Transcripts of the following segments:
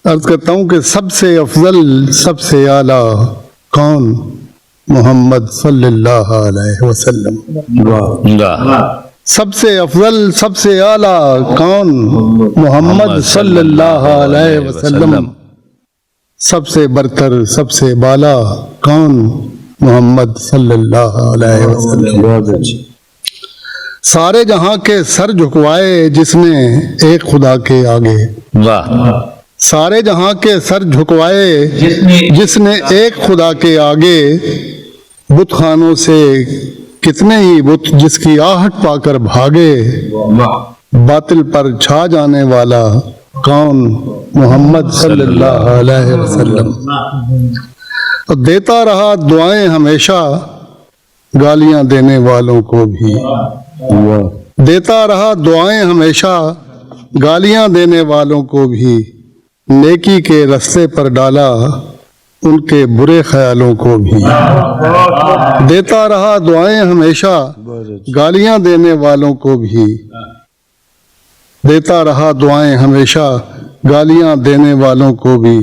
عرض کرتا ہوں کہ سب سے افضل، سب سے اعلیٰ کون؟ محمد صلی اللہ علیہ وسلم۔ سب سے افضل، سب سے اعلیٰ کون؟ محمد صلی اللہ علیہ وسلم۔ سب سے برتر، سب سے بالا کون؟ محمد صلی اللہ علیہ وسلم۔ سارے جہاں کے سر جھکوائے جس نے ایک خدا کے آگے، سارے جہاں کے سر جھکوائے جس نے ایک خدا کے آگے، بت خانوں سے کتنے ہی بت جس کی آہٹ پا کر بھاگے، باطل پر چھا جانے والا کون؟ محمد صلی اللہ علیہ وسلم۔ دیتا رہا دعائیں ہمیشہ گالیاں دینے والوں کو بھی، دیتا رہا دعائیں ہمیشہ گالیاں دینے والوں کو بھی، نیکی کے رستے پر ڈالا ان کے برے خیالوں کو بھی۔ دیتا رہا دعائیں ہمیشہ گالیاں دینے والوں کو بھی، دیتا رہا دعائیں ہمیشہ گالیاں دینے والوں کو بھی،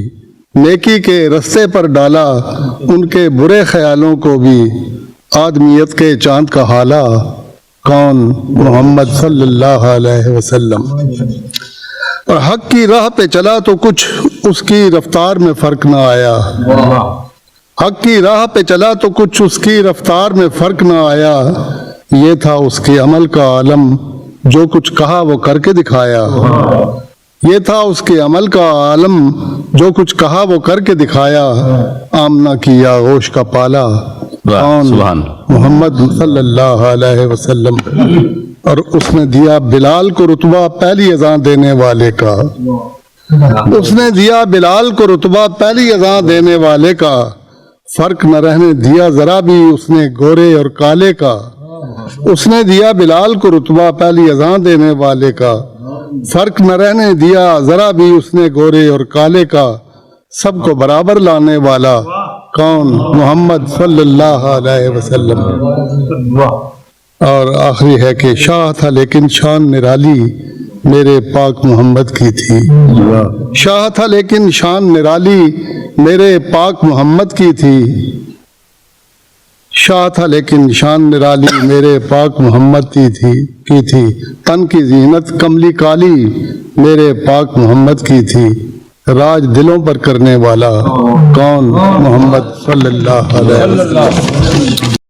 نیکی کے رستے پر ڈالا ان کے برے خیالوں کو بھی۔ آدمیت کے چاند کا حالہ کون؟ محمد صلی اللہ علیہ وسلم۔ اور حق کی راہ پہ چلا تو کچھ اس کی رفتار میں فرق نہ آیا، حق کی راہ پہ چلا تو کچھ اس کی رفتار میں فرق نہ آیا، یہ تھا اس کے عمل کا عالم جو کچھ کہا وہ کر کے دکھایا، یہ تھا اس کے عمل کا عالم جو کچھ کہا وہ کر کے دکھایا، آمنہ کی آغوش کا پالا کون؟ محمد صلی اللہ علیہ وسلم۔ اور اس نے دیا بلال کو رتبہ پہلی اذان دینے والے کا، اس نے دیا بلال کو رتبہ پہلی اذان دینے والے کا، فرق نہ رہنے دیا ذرا بھی اس نے گورے اور کالے کا، اس نے دیا بلال کو رتبہ پہلی اذان دینے والے کا، فرق نہ رہنے دیا ذرا بھی اس نے گورے اور کالے کا، سب کو برابر لانے والا کون؟ محمد صلی اللہ علیہ وسلم۔ اور آخری ہے کہ شاہ تھا لیکن شان نرالی میرے پاک محمد کی تھی، شاہ تھا لیکن شان نرالی میرے پاک محمد کی تھی، شاہ تھا لیکن شان نرالی میرے پاک محمد کی تھی، تن کی زینت کملی کالی میرے پاک محمد کی تھی، راج دلوں پر کرنے والا کون؟ محمد صلی اللہ علیہ وسلم۔